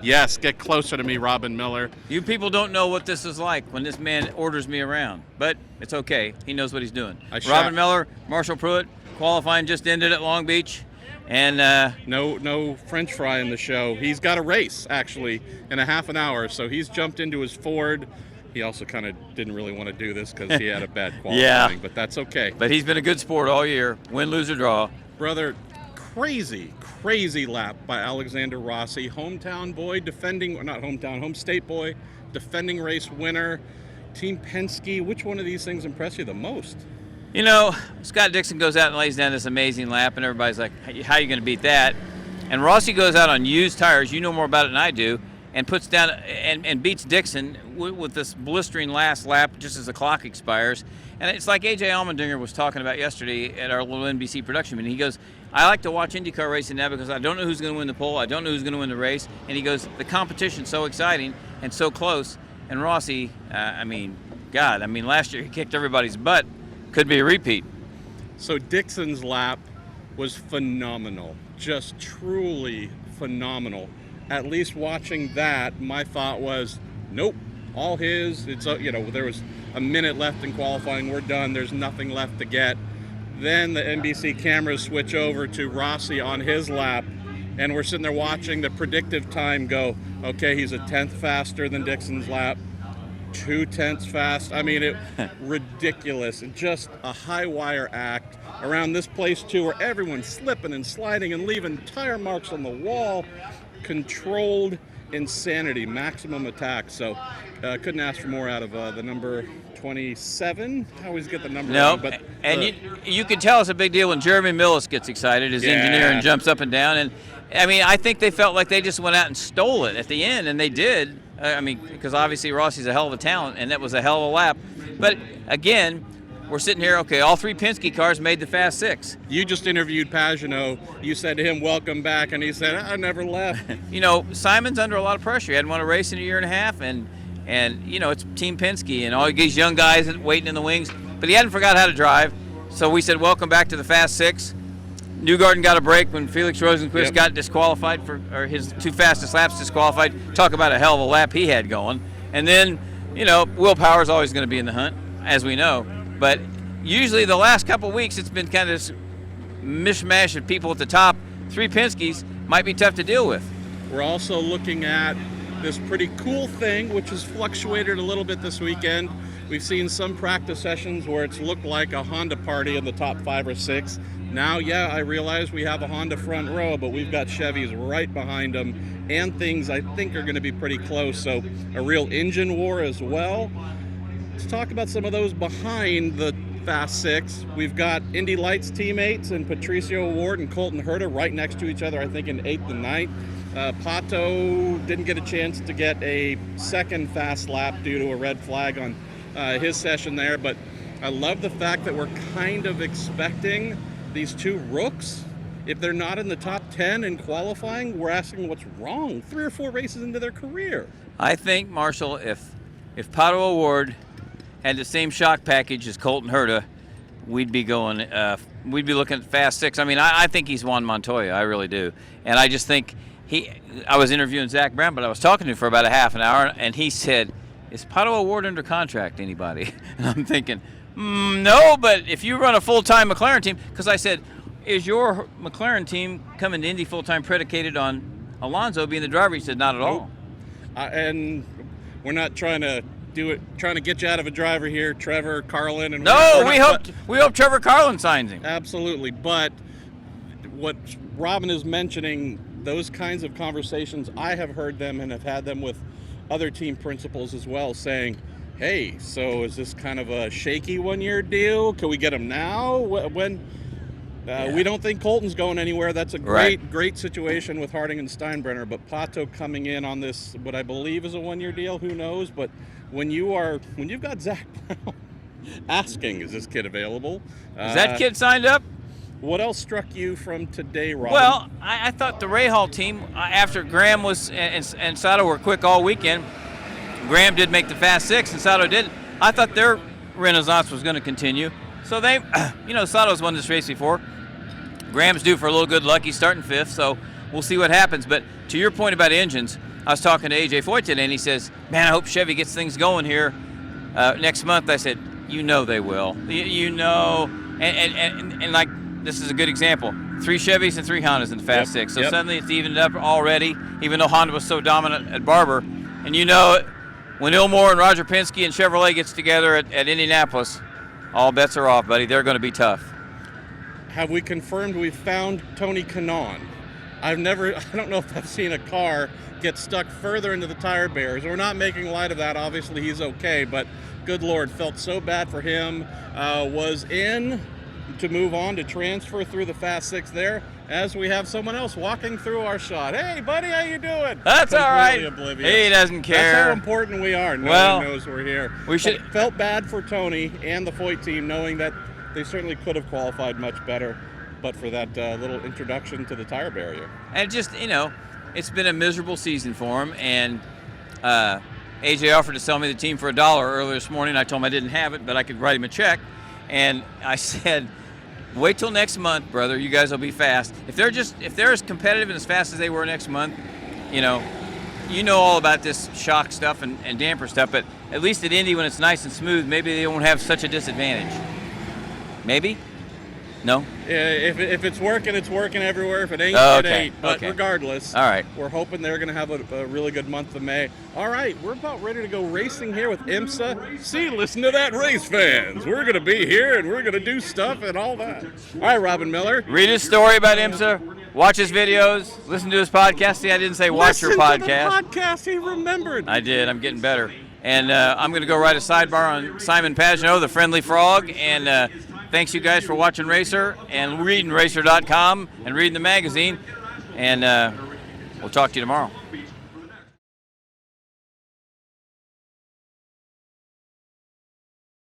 Yes, get closer to me, Robin Miller. You people don't know what this is like when this man orders me around, but it's okay. He knows what he's doing. Robin Miller, Marshall Pruitt, qualifying just ended at Long Beach, and no French fry in the show. He's got a race actually in a half an hour, so he's jumped into his Ford. He also kind of didn't really want to do this because he had a bad qualifying, but that's okay. But he's been a good sport all year, win, lose, or draw. Brother, crazy lap by Alexander Rossi, hometown boy, home state boy, defending race winner. Team Penske, which one of these things impressed you the most? You know, Scott Dixon goes out and lays down this amazing lap, and everybody's like, how are you going to beat that? And Rossi goes out on used tires, you know more about it than I do, and puts down and beats Dixon with this blistering last lap just as the clock expires. And it's like A.J. Allmendinger was talking about yesterday at our little NBC production meeting. He goes, I like to watch IndyCar racing now because I don't know who's going to win the pole. I don't know who's going to win the race. And he goes, the competition's so exciting and so close. And Rossi, last year he kicked everybody's butt. Could be a repeat. So Dixon's lap was phenomenal, just truly phenomenal. At least watching that, my thought was, nope, all his. It's there was a minute left in qualifying. We're done. There's nothing left to get. Then the NBC cameras switch over to Rossi on his lap, and we're sitting there watching the predictive time go. Okay, he's a 10th faster than Dixon's lap, 2/10 fast. I mean, ridiculous. Just a high wire act around this place too, where everyone's slipping and sliding and leaving tire marks on the wall. Controlled insanity, maximum attack. So couldn't ask for more out of the number 27. I always get the number wrong, but you can tell it's a big deal when Jeremy Millis gets excited, his engineer, and jumps up and down. And I mean, I think they felt like they just went out and stole it at the end, and they did. Because obviously Rossi's a hell of a talent, and that was a hell of a lap. But again, we're sitting here, okay, all three Penske cars made the Fast Six. You just interviewed Pagenaud. You said to him, welcome back, and he said, I never left. Simon's under a lot of pressure. He hadn't won a race in a year and a half, and it's Team Penske and all these young guys waiting in the wings. But he hadn't forgot how to drive, so we said, welcome back to the Fast Six. Newgarden got a break when Felix Rosenqvist got disqualified or his two fastest laps disqualified. Talk about a hell of a lap he had going. And then, Will Power's always going to be in the hunt, as we know. But usually the last couple of weeks, it's been kind of this mishmash of people at the top. Three Penske's might be tough to deal with. We're also looking at this pretty cool thing, which has fluctuated a little bit this weekend. We've seen some practice sessions where it's looked like a Honda party in the top 5 or 6. Now, I realize we have a Honda front row, but we've got Chevys right behind them, and things I think are going to be pretty close. So a real engine war as well. Let's talk about some of those behind the Fast Six. We've got Indy Lights teammates and Patricio Ward and Colton Herta right next to each other, I think in 8th and 9th. Pato didn't get a chance to get a second fast lap due to a red flag on his session there, but I love the fact that we're kind of expecting these two rooks. If they're not in the top 10 in qualifying, we're asking what's wrong 3 or 4 races into their career. I think, Marshall, if Pato O'Ward had the same shock package as Colton Herta, we'd be looking at Fast Six. I mean, I think he's Juan Montoya. I really do. And I just think I was interviewing Zach Brown, but I was talking to him for about a half an hour, and he said, is Pato O'Ward under contract, anybody? And I'm thinking, no, but if you run a full-time McLaren team, because I said, is your McLaren team coming to Indy full-time predicated on Alonso being the driver? He said, not at all. And we're not trying to get you out of a driver here, Trevor Carlin. And we hope Trevor Carlin signs him. Absolutely, but what Robin is mentioning, those kinds of conversations, I have heard them and have had them with other team principals as well, saying, hey, so is this kind of a shaky one-year deal? Can we get him now? We don't think Colton's going anywhere. That's a great situation with Harding and Steinbrenner, but Pato coming in on this, what I believe is a one-year deal, who knows? But when you've got Zach Brown asking, is this kid available? Is that kid signed up? What else struck you from today, Robin? Well, I thought the Rahal team, after Graham and Sato were quick all weekend, Graham did make the Fast Six and Sato didn't. I thought their renaissance was going to continue. So they, Sato's won this race before. Graham's due for a little good luck. He's starting 5th, so we'll see what happens. But to your point about engines, I was talking to AJ Foyt today, and he says, man, I hope Chevy gets things going here next month. I said, you know they will. You know, and like, this is a good example. 3 Chevys and 3 Hondas in the Fast Six. So suddenly it's evened up already, even though Honda was so dominant at Barber. And you know, when Ilmore and Roger Penske and Chevrolet gets together at Indianapolis, all bets are off, buddy. They're going to be tough. Have we confirmed we've found Tony Kanaan? I don't know if I've seen a car get stuck further into the tire barriers. We're not making light of that. Obviously, he's okay, but good Lord, felt so bad for him. Was in to move on to transfer through the Fast Six there, as we have someone else walking through our shot. Hey, buddy, how you doing? That's all right. Oblivious. He doesn't care. That's how important we are. No one knows we're here. We should. Felt bad for Tony and the Foyt team, knowing that they certainly could have qualified much better, but for that little introduction to the tire barrier. And just, you know, it's been a miserable season for him. And AJ offered to sell me the team for $1 earlier this morning. I told him I didn't have it, but I could write him a check. And I said, wait till next month, brother. You guys will be fast. If they're as competitive and as fast as they were next month, you know all about this shock stuff and damper stuff. But at least at Indy, when it's nice and smooth, maybe they won't have such a disadvantage. Maybe? No? If it's working everywhere. If it ain't, it ain't. But regardless, all right, we're hoping they're going to have a really good month of May. All right, we're about ready to go racing here with IMSA. See, listen to that, race fans. We're going to be here, and we're going to do stuff and all that. All right, Robin Miller. Read his story about IMSA. Watch his videos. Listen to his podcast. See, I didn't say watch your podcast. Listen to the podcast. He remembered. I did. I'm getting better. And I'm going to go write a sidebar on Simon Pagenaud, the friendly frog, and thanks you guys for watching Racer and reading Racer.com and reading the magazine. And we'll talk to you tomorrow.